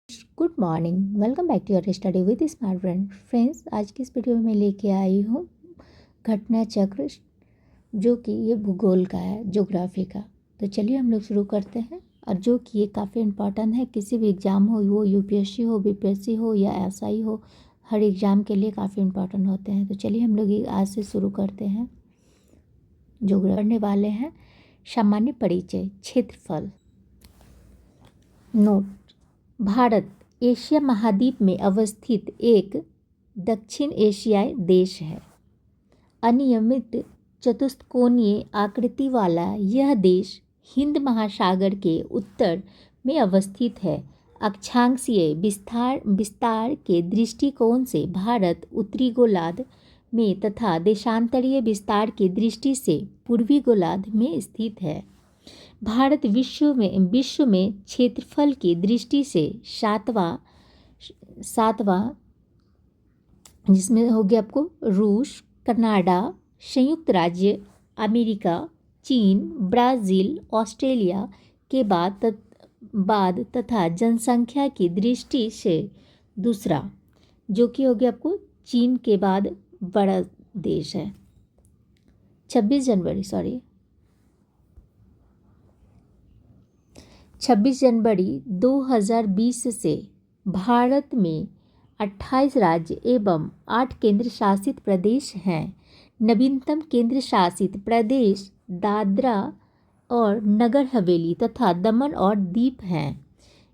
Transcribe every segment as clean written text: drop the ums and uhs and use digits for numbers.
Good morning, welcome back to your study with smart brain. Friends, आज की इस video में मैं लेके आई हूँ घटना चक्र, जो कि ये भूगोल का है, ज्योग्राफी का। तो चलिए हम लोग शुरू करते हैं। और जो कि ये काफ़ी इंपॉर्टेंट है, किसी भी एग्ज़ाम हो, वो यूपीएससी हो, बीपीएससी हो या एसआई हो, हर एग्ज़ाम के लिए काफ़ी इंपॉर्टेंट होते हैं। तो चलिए हम लोग ये आज से शुरू करते हैं। जो पढ़ने वाले हैं सामान्य परिचय, क्षेत्रफल। नोट: भारत एशिया महाद्वीप में अवस्थित एक दक्षिण एशियाई देश है। अनियमित चतुष्कोणीय आकृति वाला यह देश हिंद महासागर के उत्तर में अवस्थित है। अक्षांशीय विस्तार के दृष्टिकोण से भारत उत्तरी गोलार्ध में तथा देशांतरीय विस्तार की दृष्टि से पूर्वी गोलार्ध में स्थित है। भारत विश्व में क्षेत्रफल की दृष्टि से सातवां, जिसमें हो गया आपको रूस, कनाडा, संयुक्त राज्य अमेरिका, चीन, ब्राज़ील, ऑस्ट्रेलिया के बाद तथा जनसंख्या की दृष्टि से दूसरा, जो कि हो गया आपको चीन के बाद बड़ा देश है। 26 जनवरी 2020 से भारत में 28 राज्य एवं 8 केंद्र शासित प्रदेश हैं। नवीनतम केंद्र शासित प्रदेश दादरा और नगर हवेली तथा दमन और दीप हैं,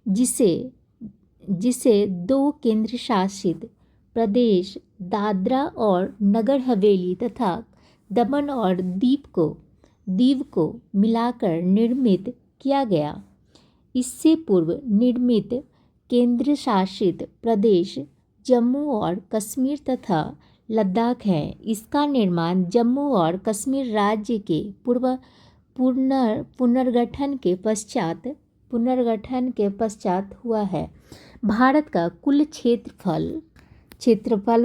जिसे 2 केंद्र शासित प्रदेश दादरा और नगर हवेली तथा दमन और दीव को मिलाकर निर्मित किया गया। इससे पूर्व निर्मित केंद्र शासित प्रदेश जम्मू और कश्मीर तथा लद्दाख हैं। इसका निर्माण जम्मू और कश्मीर राज्य के पुनर्गठन के पश्चात हुआ है। भारत का कुल क्षेत्रफल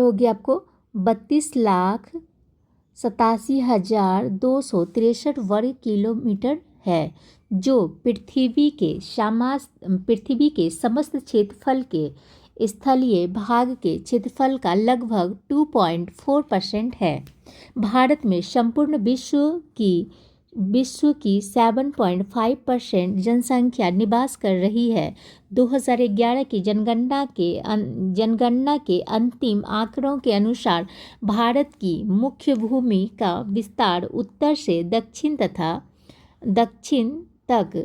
हो गया आपको 32,87,263 वर्ग किलोमीटर है, जो पृथ्वी के समस्त क्षेत्रफल के स्थलीय भाग के क्षेत्रफल का लगभग 2.4% है। भारत में संपूर्ण विश्व की 7.5% जनसंख्या निवास कर रही है। 2011 की जनगणना के अंतिम आंकड़ों के अनुसार भारत की मुख्य भूमि का विस्तार उत्तर से दक्षिण तक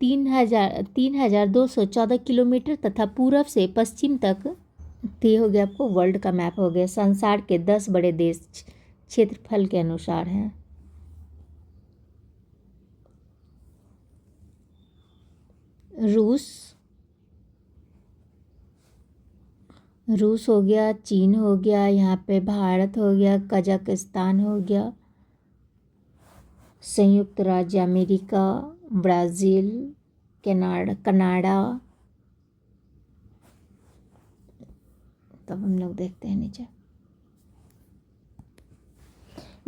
3,214 किलोमीटर तथा पूर्व से पश्चिम तक। ये हो गया आपको वर्ल्ड का मैप हो गया। संसार के 10 बड़े देश क्षेत्रफल के अनुसार हैं। रूस हो गया, चीन हो गया, यहाँ पे भारत हो गया, कजाकिस्तान हो गया, संयुक्त राज्य अमेरिका, ब्राज़ील, कनाडा। तब हम लोग देखते हैं नीचे।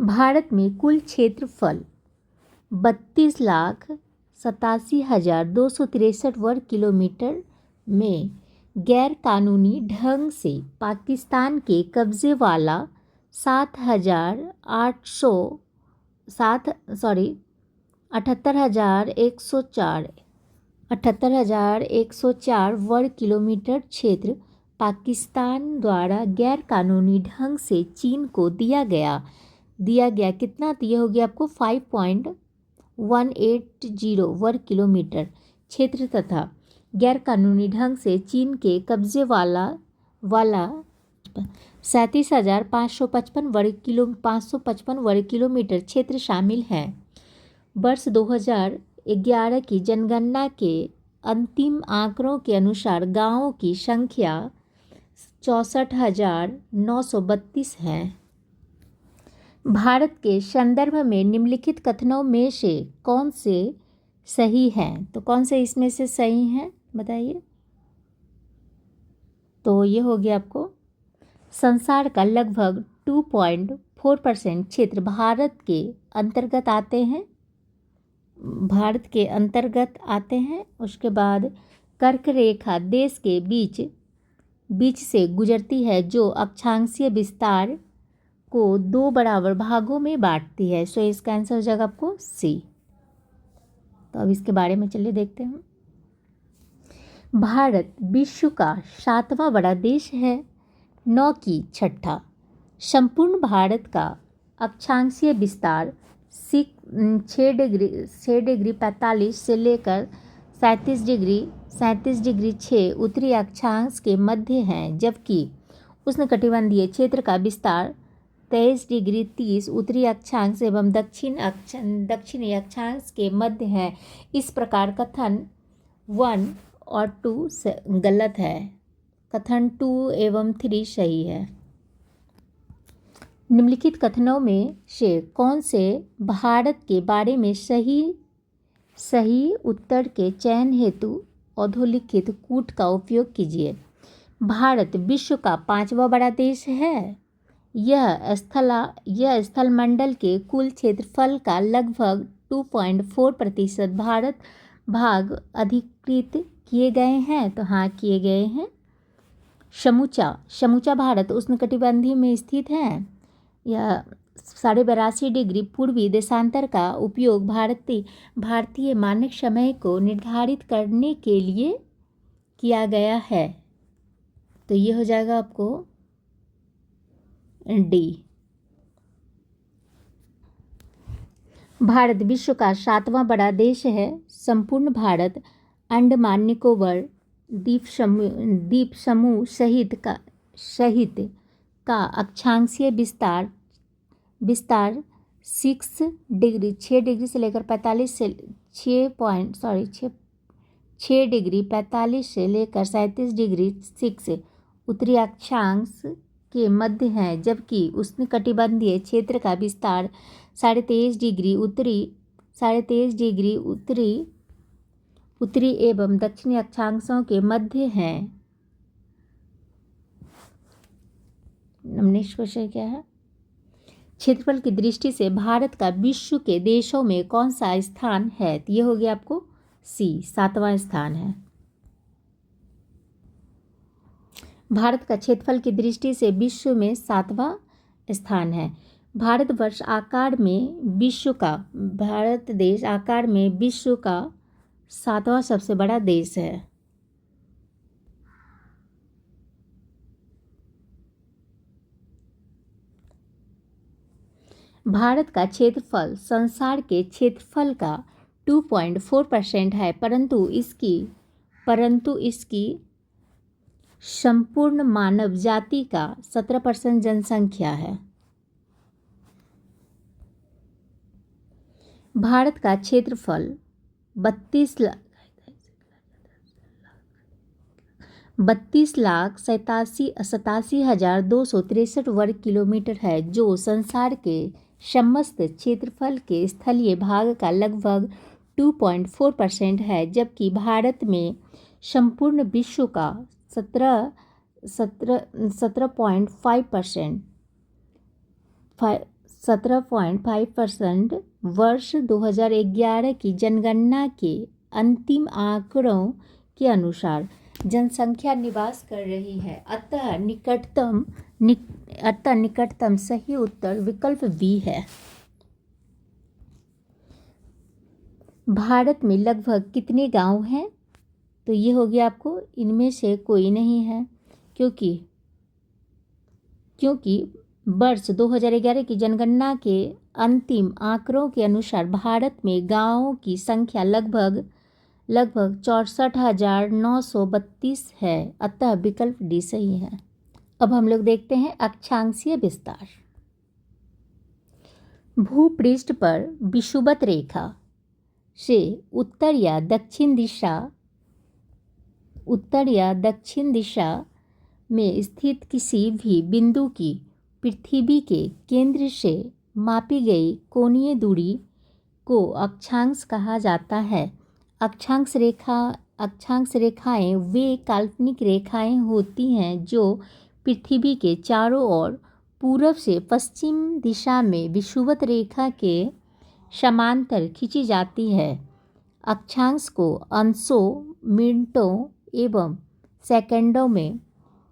भारत में कुल क्षेत्रफल 32,87,263 वर्ग किलोमीटर में गैर कानूनी ढंग से पाकिस्तान के कब्जे वाला 78,104 वर्ग किलोमीटर क्षेत्र पाकिस्तान द्वारा गैर कानूनी ढंग से चीन को दिया गया। कितना दिया हो गया आपको 5.180 वर्ग किलोमीटर क्षेत्र तथा गैर कानूनी ढंग से चीन के कब्जे वाला 37,555 वर्ग किलोमीटर क्षेत्र शामिल है। वर्ष 2011 की जनगणना के अंतिम आंकड़ों के अनुसार गांवों की संख्या 64,932 है। भारत के संदर्भ में निम्नलिखित कथनों में से कौन से सही हैं? तो कौन से इसमें से सही हैं बताइए। तो ये हो गया आपको संसार का लगभग 2.4% क्षेत्र भारत के अंतर्गत आते हैं। उसके बाद कर्क रेखा देश के बीच से गुजरती है, जो अक्षांशीय विस्तार को 2 बराबर भागों में बांटती है। सो इसका आंसर हो जाएगा आपको सी। तो अब इसके बारे में चलिए देखते हैं। भारत विश्व का 7वां बड़ा देश है, 9 की छठा। संपूर्ण भारत का अक्षांशीय विस्तार 6 डिग्री 45 से लेकर 37 डिग्री 6 उत्तरी अक्षांश के मध्य है, जबकि उष्णकटिबंधीय क्षेत्र का विस्तार 23 डिग्री 30 उत्तरी अक्षांश एवं दक्षिणी अक्षांश के मध्य है। इस प्रकार कथन 1 और 2 गलत है, कथन 2 एवं 3 सही है। निम्नलिखित कथनों में से कौन से भारत के बारे में सही उत्तर के चयन हेतु अधोलिखित कूट का उपयोग कीजिए। भारत विश्व का 5वां बड़ा देश है। यह स्थलमंडल के कुल क्षेत्रफल का लगभग 2.4% भारत भाग अधिकृत किए गए हैं। तो हाँ, किए गए हैं। समूचा भारत उष्णकटिबंधीय में स्थित है। यह 82.5 डिग्री पूर्वी देशांतर का उपयोग भारतीय मानक समय को निर्धारित करने के लिए किया गया है। तो ये हो जाएगा आपको डी। भारत विश्व का 7वां बड़ा देश है। संपूर्ण भारत अंडमान निकोबार द्वीप समूह सहित का अक्षांशीय विस्तार 6 डिग्री से लेकर 6 डिग्री 45 से लेकर 37 डिग्री 6 उत्तरी अक्षांश के मध्य है, जबकि उष्णकटिबंधीय क्षेत्र का विस्तार 23.5 डिग्री उत्तरी एवं दक्षिणी अक्षांशों के मध्य है। नेक्स्ट क्वेश्चन क्या है? क्षेत्रफल की दृष्टि से भारत का विश्व के देशों में कौन सा स्थान है? तो ये हो गया आपको सी, 7वां स्थान है। भारत का क्षेत्रफल की दृष्टि से विश्व में 7वां स्थान है। भारत देश आकार में विश्व का 7वां सबसे बड़ा देश है। भारत का क्षेत्रफल संसार के क्षेत्रफल का 2.4% है, परंतु इसकी संपूर्ण मानव जाति का 17% जनसंख्या है। भारत का क्षेत्रफल 32,87,263 वर्ग किलोमीटर है, जो संसार के समस्त क्षेत्रफल के स्थलीय भाग का लगभग 2.4% है, जबकि भारत में संपूर्ण विश्व का 17.5% वर्ष 2011 की जनगणना के अंतिम आंकड़ों के अनुसार जनसंख्या निवास कर रही है। अतः निकटतम सही उत्तर विकल्प बी है। भारत में लगभग कितने गांव हैं? तो ये हो गया आपको इनमें से कोई नहीं है, क्योंकि वर्ष 2011 की जनगणना के अंतिम आंकड़ों के अनुसार भारत में गांवों की संख्या लगभग 64,932 है। अतः विकल्प डी सही है। अब हम लोग देखते हैं अक्षांशीय विस्तार। भूपृष्ठ पर विषुवत रेखा से उत्तर या दक्षिण दिशा में स्थित किसी भी बिंदु की पृथ्वी के केंद्र से मापी गई कोणीय दूरी को अक्षांश कहा जाता है। अक्षांश रेखाएं वे काल्पनिक रेखाएं होती हैं जो पृथ्वी के चारों ओर पूर्व से पश्चिम दिशा में विषुवत रेखा के समांतर खींची जाती है। अक्षांश को अंशों, मिनटों एवं सेकंडों में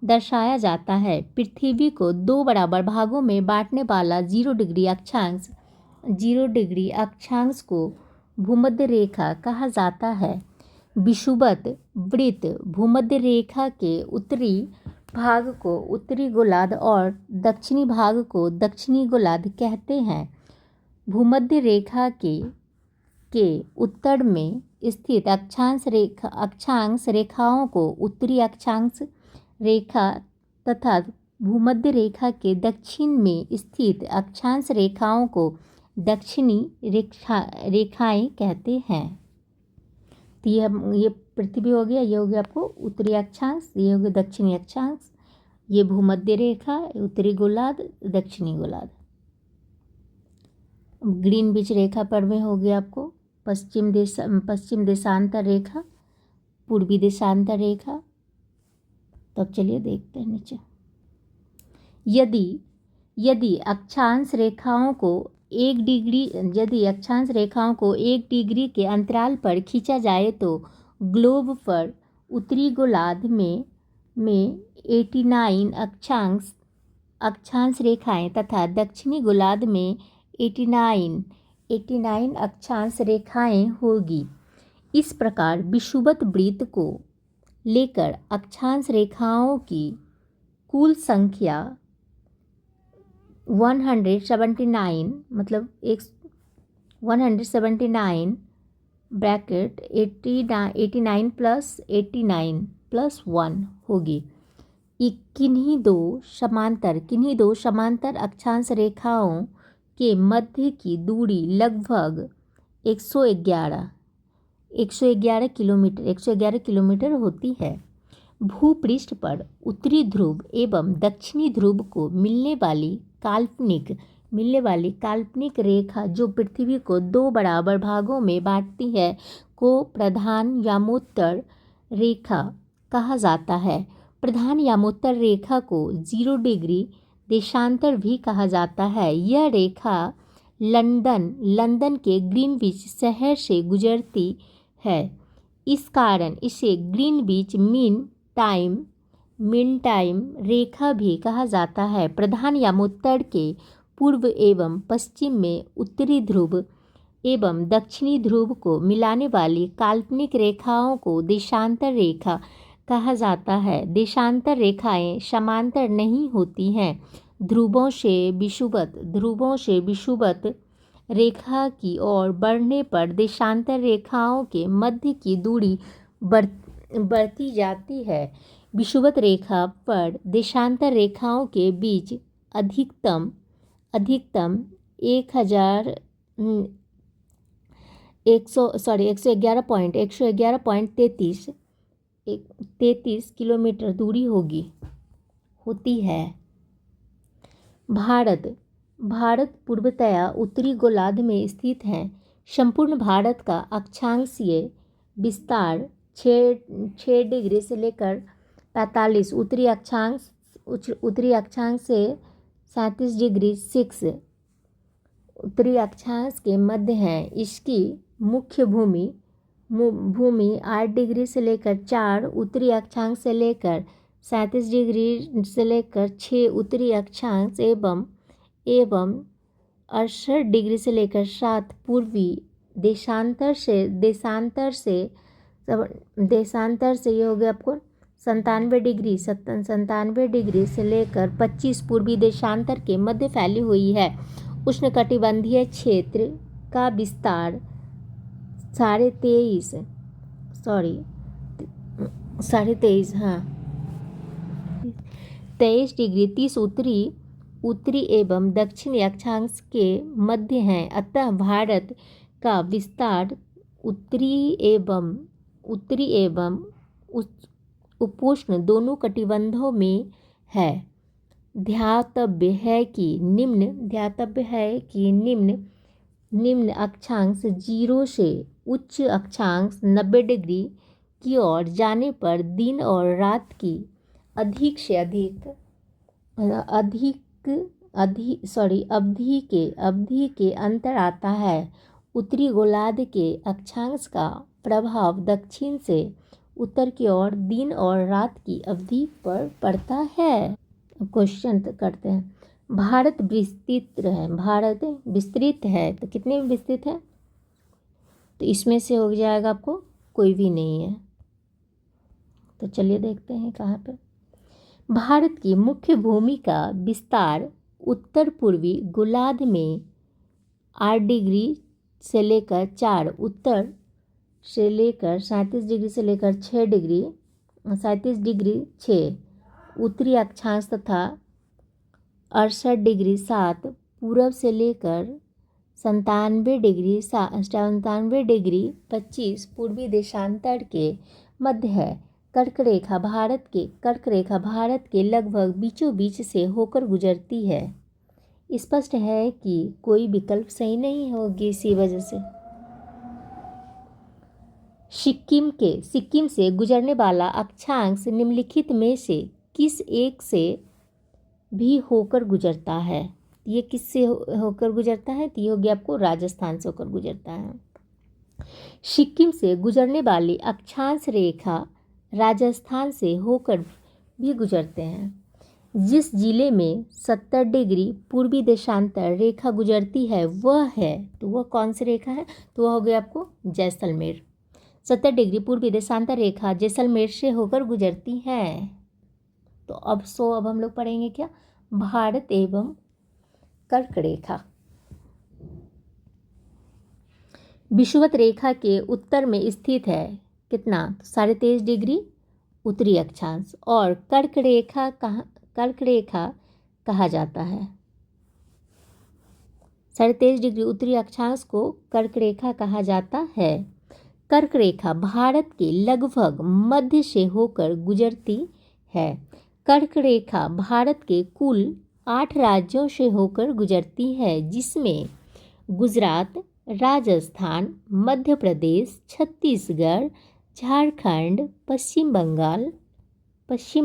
दर्शाया जाता है। पृथ्वी को 2 बराबर भागों में बांटने वाला 0 डिग्री अक्षांश को भूमध्य रेखा कहा जाता है। विषुवत वृत्त भूमध्य रेखा के उत्तरी भाग को उत्तरी गोलार्ध और दक्षिणी भाग को दक्षिणी गोलार्ध कहते हैं। भूमध्य रेखा के उत्तर में स्थित अक्षांश रेखाओं को उत्तरी अक्षांश रेखा तथा भूमध्य रेखा के दक्षिण में स्थित अक्षांश रेखाओं को दक्षिणी रेखाएं कहते हैं। तो ये पृथ्वी हो गया, ये हो गया आपको उत्तरी अक्षांश, ये हो गया दक्षिणी अक्षांश, ये भूमध्य रेखा, उत्तरी गोलार्ध, दक्षिणी गोलार्ध। ग्रीनविच रेखा पर में हो गया आपको पश्चिम देशांतर रेखा, पूर्वी देशांतर रेखा। तब चलिए देखते हैं नीचे। यदि अक्षांश रेखाओं को 1 डिग्री के अंतराल पर खींचा जाए तो ग्लोब पर उत्तरी गोलार्ध में 89 अक्षांश रेखाएं तथा दक्षिणी गोलार्ध में 89 अक्षांश रेखाएं होगी। इस प्रकार विषुवत वृत्त को लेकर अक्षांश रेखाओं की कुल संख्या 179 मतलब 179 ब्रैकेट 89 प्लस 89 प्लस 1 होगी। किन्हीं दो समांतर अक्षांश रेखाओं के मध्य की दूरी लगभग 111 किलोमीटर होती है। भूपृष्ठ पर उत्तरी ध्रुव एवं दक्षिणी ध्रुव को मिलने वाली काल्पनिक रेखा जो पृथ्वी को 2 बराबर भागों में बांटती है को प्रधान यामोत्तर रेखा कहा जाता है। प्रधान यामोत्तर रेखा को 0 डिग्री देशांतर भी कहा जाता है। यह रेखा लंदन के ग्रीनविच शहर से गुजरती है। इस कारण इसे ग्रीनविच मीन टाइम रेखा भी कहा जाता है। प्रधान यामोत्तर के पूर्व एवं पश्चिम में उत्तरी ध्रुव एवं दक्षिणी ध्रुव को मिलाने वाली काल्पनिक रेखाओं को देशांतर रेखा कहा जाता है। देशांतर रेखाएं समांतर नहीं होती हैं। ध्रुवों से विषुवत रेखा की ओर बढ़ने पर देशांतर रेखाओं के मध्य की दूरी बढ़ती जाती है। विषुवत रेखा पर देशांतर रेखाओं के बीच अधिकतम 111.33 किलोमीटर दूरी होती है। भारत पूर्वतया उत्तरी गोलार्ध में स्थित है। संपूर्ण भारत का अक्षांशीय विस्तार 6 डिग्री से लेकर 45 उत्तरी अक्षांश से 37 डिग्री 6 उत्तरी अक्षांश के मध्य है। इसकी मुख्य भूमि 8 डिग्री से लेकर 4 उत्तरी अक्षांश से लेकर 37 डिग्री से लेकर 6 उत्तरी अक्षांश एवं 68 डिग्री से लेकर 7 पूर्वी देशांतर से ये हो गया आपको 97 डिग्री से लेकर 25 पूर्वी देशांतर के मध्य फैली हुई है। उष्णकटिबंधीय क्षेत्र का विस्तार 23.5 23 डिग्री 30 उत्तरी एवं दक्षिणी अक्षांश के मध्य है। अतः भारत का विस्तार उत्तरी एवं उपोष्ण दोनों कटिबंधों में है। ध्यातव्य है कि निम्न अक्षांश 0 से उच्च अक्षांश 90 डिग्री की ओर जाने पर दिन और रात की अवधि के अंतर आता है। उत्तरी गोलार्ध के अक्षांश का प्रभाव दक्षिण से उत्तर की ओर दिन और रात की अवधि पर पड़ता है। क्वेश्चन करते हैं, भारत विस्तृत है तो कितने में विस्तृत है? तो इसमें से हो जाएगा आपको कोई भी नहीं है। तो चलिए देखते हैं कहाँ पर। भारत की मुख्य भूमि का विस्तार उत्तर पूर्वी गोलार्ध में 8 डिग्री से लेकर 4 उत्तर से लेकर 37 डिग्री से लेकर 6 डिग्री 37 डिग्री 6 उत्तरी अक्षांश तथा 68 डिग्री 7 पूर्व से लेकर 97 डिग्री 25 पूर्वी देशांतर के मध्य है। कर्क रेखा भारत के लगभग बीचों बीच से होकर गुजरती है। स्पष्ट है कि कोई विकल्प सही नहीं होगी इसी वजह से। सिक्किम से गुजरने वाला अक्षांश निम्नलिखित में से किस एक से भी होकर गुजरता है? ये किससे होकर गुजरता है? तो ये हो गया आपको राजस्थान से होकर गुजरता है। सिक्किम से गुजरने वाली अक्षांश रेखा राजस्थान से होकर भी गुजरते हैं। जिस जिले में 70 डिग्री पूर्वी देशांतर रेखा गुजरती है वह है, तो वह कौन सी रेखा है? तो वह हो गया आपको जैसलमेर। 70 डिग्री पूर्वी देशांतर रेखा जैसलमेर से होकर गुजरती है। तो अब हम लोग पढ़ेंगे क्या? भारत एवं कर्क रेखा। विषुवत रेखा के उत्तर में स्थित है कितना? 23.5 डिग्री उत्तरी अक्षांश। और कर्क रेखा कहा जाता है। 23.5 डिग्री उत्तरी अक्षांश को कर्क रेखा कहा जाता है। कर्क रेखा भारत के लगभग मध्य से होकर गुजरती है। कर्क रेखा भारत के कुल 8 राज्यों से होकर गुजरती है, जिसमें गुजरात, राजस्थान, मध्य प्रदेश, छत्तीसगढ़, झारखंड, पश्चिम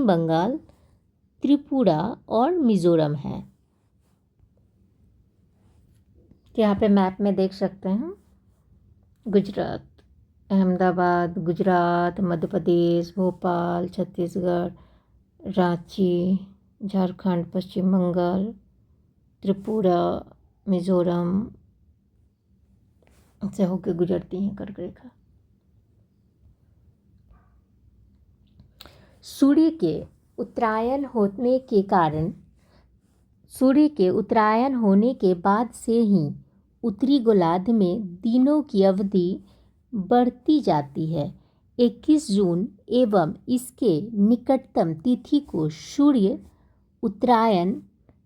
बंगाल, त्रिपुरा और मिजोरम है। यहाँ पे मैप में देख सकते हैं गुजरात, अहमदाबाद, गुजरात, मध्य प्रदेश, भोपाल, छत्तीसगढ़, रांची, झारखंड, पश्चिम बंगाल, त्रिपुरा, मिजोरम से होकर गुजरती है कर्क रेखा। सूर्य के उत्तरायण होने के बाद से ही उत्तरी गोलार्ध में दिनों की अवधि बढ़ती जाती है। 21 जून एवं इसके निकटतम तिथि को सूर्य उत्तरायण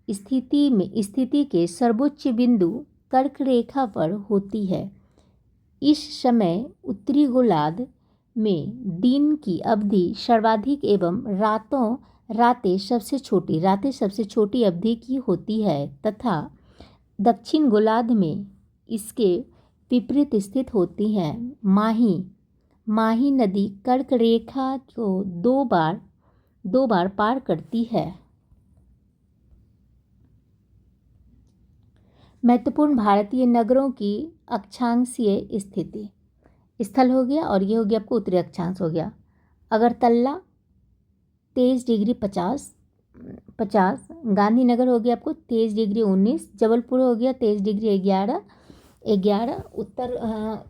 स्थिति के सर्वोच्च बिंदु कर्क रेखा पर होती है। इस समय उत्तरी गोलार्ध में दिन की अवधि सर्वाधिक एवं रातें सबसे छोटी अवधि की होती है तथा दक्षिण गोलार्ध में इसके विपरीत स्थित होती हैं। माही नदी कर्क रेखा को दो बार पार करती है। महत्वपूर्ण भारतीय नगरों की अक्षांशीय स्थिति। स्थल हो गया और ये हो गया आपको उत्तरी अक्षांश हो गया। अगरतला 23 डिग्री 50, गांधीनगर हो गया आपको 23 डिग्री 19, जबलपुर हो गया 23 डिग्री 11, उत्तर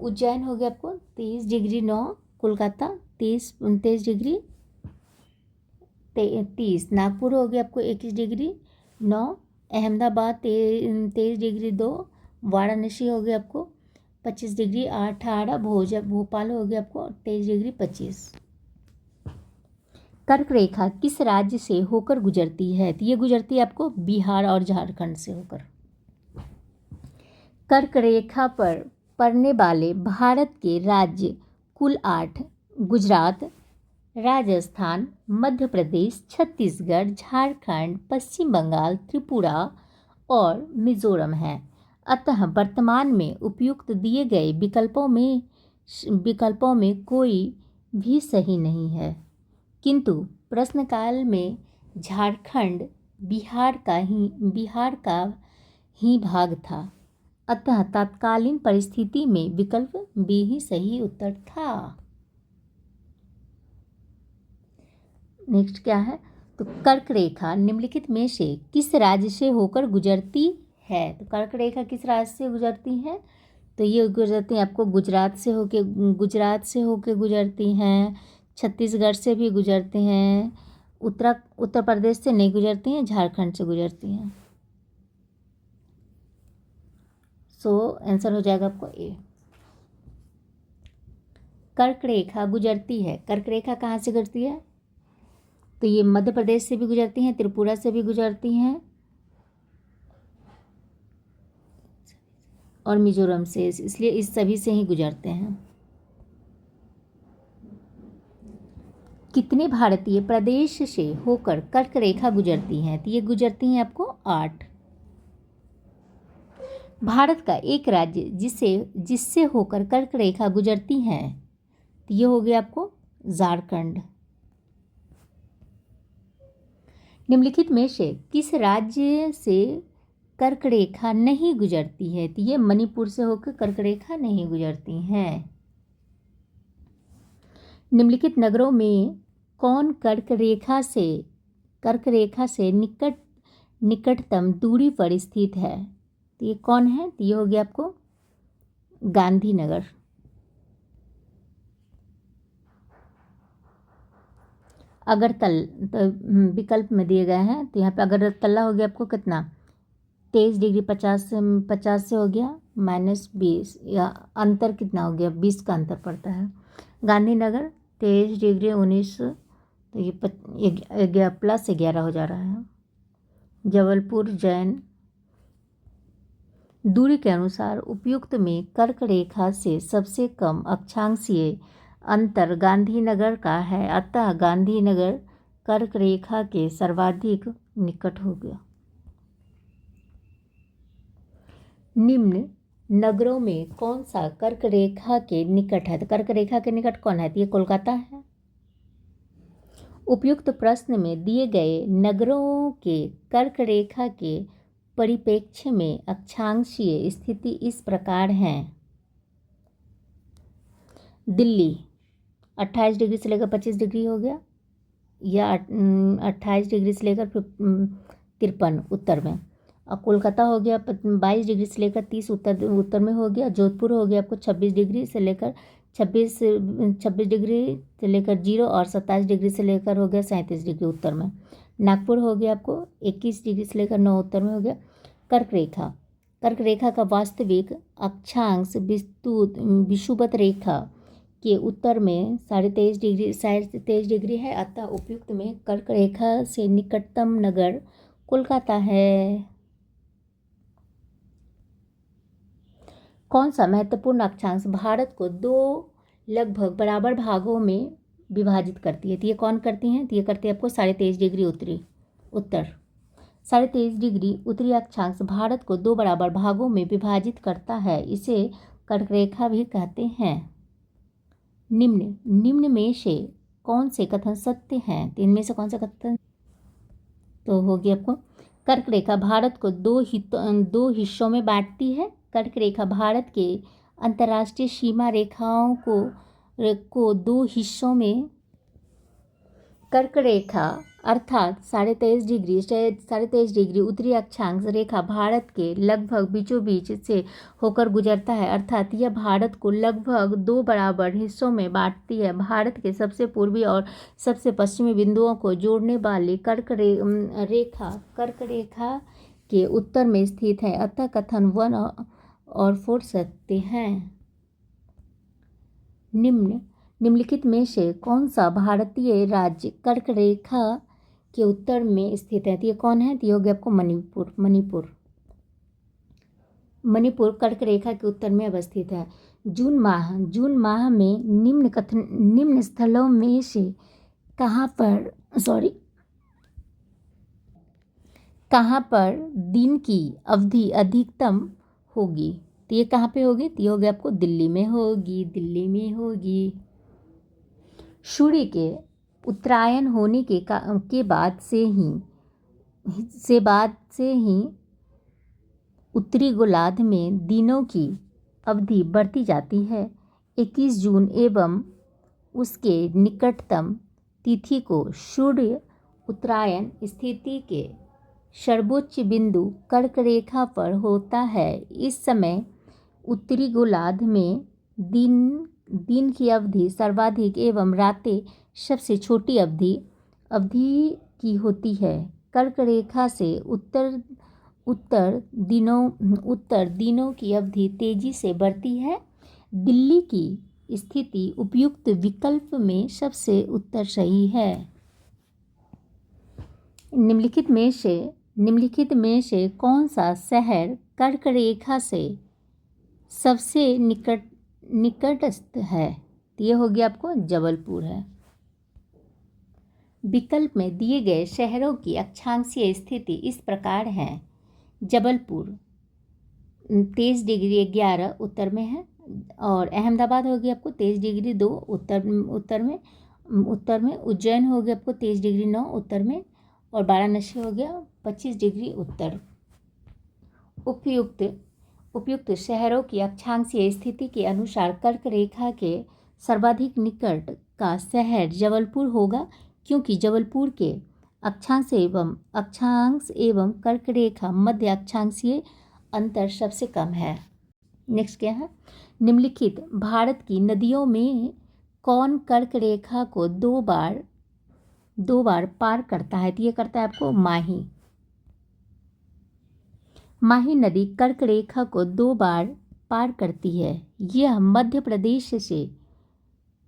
उज्जैन हो गया आपको 23 डिग्री 9, कोलकाता 23 डिग्री 30, नागपुर हो गया आपको 21 डिग्री 9, अहमदाबाद 23 डिग्री 2, वाराणसी हो गया आपको 25 डिग्री 18, भोपाल हो गया आपको 23 डिग्री 25। कर्क रेखा किस राज्य से होकर गुजरती है? तो ये गुजरती है आपको बिहार और झारखंड से होकर। कर्क रेखा पर पड़ने वाले भारत के राज्य कुल 8 गुजरात, राजस्थान, मध्य प्रदेश, छत्तीसगढ़, झारखंड, पश्चिम बंगाल, त्रिपुरा और मिजोरम है। अतः वर्तमान में उपयुक्त दिए गए विकल्पों में कोई भी सही नहीं है, किंतु प्रश्नकाल में झारखंड बिहार का ही भाग था। अतः तत्कालीन परिस्थिति में विकल्प बी ही सही उत्तर था। नेक्स्ट क्या है, तो कर्क रेखा निम्नलिखित में से किस राज्य से होकर गुजरती है। तो कर्क रेखा किस राज्य से गुजरती है, तो ये गुजरती हैं आपको गुजरात से होके गुजरती हैं, छत्तीसगढ़ से भी गुजरती हैं, उत्तर प्रदेश से नहीं गुजरती हैं, झारखंड से गुजरती हैं। सो आंसर हो जाएगा आपको ए। कर्क रेखा गुजरती है, कर्क रेखा कहाँ से गुजरती है, तो ये मध्य प्रदेश से भी गुजरती हैं, त्रिपुरा से भी गुजरती हैं और मिजोरम से, इसलिए इस सभी से ही गुजरते हैं। कितने भारतीय प्रदेश से होकर कर्क रेखा गुजरती हैं, तो ये गुजरती हैं आपको 8। भारत का एक राज्य जिससे होकर कर्क रेखा गुजरती है, तो ये हो गया आपको झारखंड। निम्नलिखित में से किस राज्य से कर्क रेखा नहीं गुजरती है, तो ये मणिपुर से होकर कर्क रेखा नहीं गुजरती हैं। निम्नलिखित नगरों में कौन कर्क रेखा से निकटतम दूरी पर स्थित है, तो ये कौन है, तो ये हो गया आपको गांधीनगर। अगरतला तो विकल्प में दिए गए हैं, तो यहाँ पे अगरतला हो गया आपको कितना 23 डिग्री 50 से हो गया -20, या अंतर कितना हो गया 20 का अंतर पड़ता है। गांधीनगर 23 डिग्री 19, तो ये +11 हो जा रहा है। जबलपुर जैन दूरी के अनुसार उपयुक्त में कर्क रेखा से सबसे कम अक्षांशीय अंतर गांधीनगर का है, अतः गांधीनगर कर्क रेखा के सर्वाधिक निकट हो गया। निम्न नगरों में कौन सा कर्क रेखा के निकट है, तो कर्क रेखा के निकट कौन है, तो ये कोलकाता है। उपयुक्त प्रश्न में दिए गए नगरों के कर्क रेखा के परिप्रेक्ष्य में अक्षांशीय स्थिति इस प्रकार है। दिल्ली 28 डिग्री से लेकर 25 डिग्री हो गया, या 28 डिग्री से लेकर 53 उत्तर में, और कोलकाता हो गया 22 डिग्री से लेकर 30 उत्तर में हो गया। जोधपुर हो गया आपको 26 डिग्री से लेकर 26 डिग्री से लेकर 0 और 27 डिग्री से लेकर हो गया 37 डिग्री उत्तर में। नागपुर हो गया आपको 21 डिग्री से लेकर 9 उत्तर में हो गया। कर्क रेखा का वास्तविक अक्षांश विषुवत रेखा के उत्तर में 23.5 डिग्री है, अतः उपयुक्त में कर्क रेखा से निकटतम नगर कोलकाता है। कौन सा महत्वपूर्ण अक्षांश भारत को 2 लगभग बराबर भागों में विभाजित करती है, तो ये कौन करती हैं, तो ये करती है आपको 23.5 डिग्री उत्तर। 23.5 डिग्री उत्तरी अक्षांश भारत को 2 बराबर भागों में विभाजित करता है, इसे कर्क रेखा भी कहते हैं। निम्न में से कौन से कथन सत्य हैं, तो इनमें से कौन सा कथन, तो होगी आपको कर्क रेखा भारत को 2 हिस्सों में बांटती है। कर्क रेखा भारत के अंतर्राष्ट्रीय सीमा रेखाओं को 2 हिस्सों में, कर्क रेखा अर्थात 23.5 डिग्री उत्तरी अक्षांश रेखा भारत के लगभग बीचों बीच से होकर गुजरता है, अर्थात यह भारत को लगभग 2 बराबर हिस्सों में बांटती है। भारत के सबसे पूर्वी और सबसे पश्चिमी बिंदुओं को जोड़ने वाली कर्क रेखा के उत्तर में स्थित है, अतः कथन 1 और 4 सत्य हैं। निम्नलिखित में से कौन सा भारतीय राज्य कर्क रेखा के उत्तर में स्थित है, तो ये कौन है, तो ये हो गया आपको मणिपुर कर्क रेखा के उत्तर में अवस्थित है। जून माह में निम्न स्थलों में से कहाँ पर दिन की अवधि अधिकतम होगी, तो ये कहाँ पे होगी, तो ये हो गया आपको दिल्ली में होगी। सूर्य के उत्तरायण होने के बाद से ही उत्तरी गोलार्ध में दिनों की अवधि बढ़ती जाती है। 21 जून एवं उसके निकटतम तिथि को सूर्य उत्तरायण स्थिति के सर्वोच्च बिंदु कर्क रेखा पर होता है। इस समय उत्तरी गोलार्ध में दिन की अवधि सर्वाधिक एवं रातें सबसे छोटी अवधि की होती है। कर्क रेखा से उत्तर दिनों की अवधि तेजी से बढ़ती है। दिल्ली की स्थिति उपयुक्त विकल्प में सबसे उत्तर सही है। निम्नलिखित में से कौन सा शहर कर्क रेखा से सबसे निकटस्थ है? तो ये हो गया आपको जबलपुर है। विकल्प में दिए गए शहरों की अक्षांशीय स्थिति इस प्रकार है। जबलपुर 23 डिग्री 11 उत्तर में है, और अहमदाबाद हो गया आपको 23 डिग्री 2 उत्तर में। उज्जैन हो गया आपको 23 डिग्री 9 उत्तर में, और वाराणसी हो गया 25 डिग्री उत्तर। उपयुक्त शहरों की अक्षांशीय स्थिति के अनुसार कर्क रेखा के सर्वाधिक निकट का शहर जबलपुर होगा, क्योंकि जबलपुर के अक्षांश एवं कर्क रेखा मध्य अक्षांशीय अंतर सबसे कम है। नेक्स्ट क्या है? निम्नलिखित भारत की नदियों में कौन कर्क रेखा को दो बार पार करता है? तो ये करता है आपको माही नदी कर्क रेखा को 2 बार पार करती है। यह मध्य प्रदेश से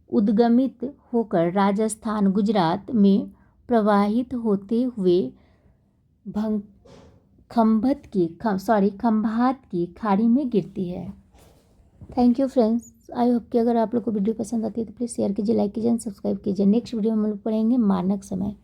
उद्गमित होकर राजस्थान गुजरात में प्रवाहित होते हुए खंभात की खाड़ी में गिरती है। Thank you friends. I hope कि अगर आप लोग को वीडियो पसंद आती है तो प्लीज़ शेयर कीजिए, लाइक कीजिए, सब्सक्राइब कीजिए। नेक्स्ट वीडियो में हम लोग पढ़ेंगे मानक समय।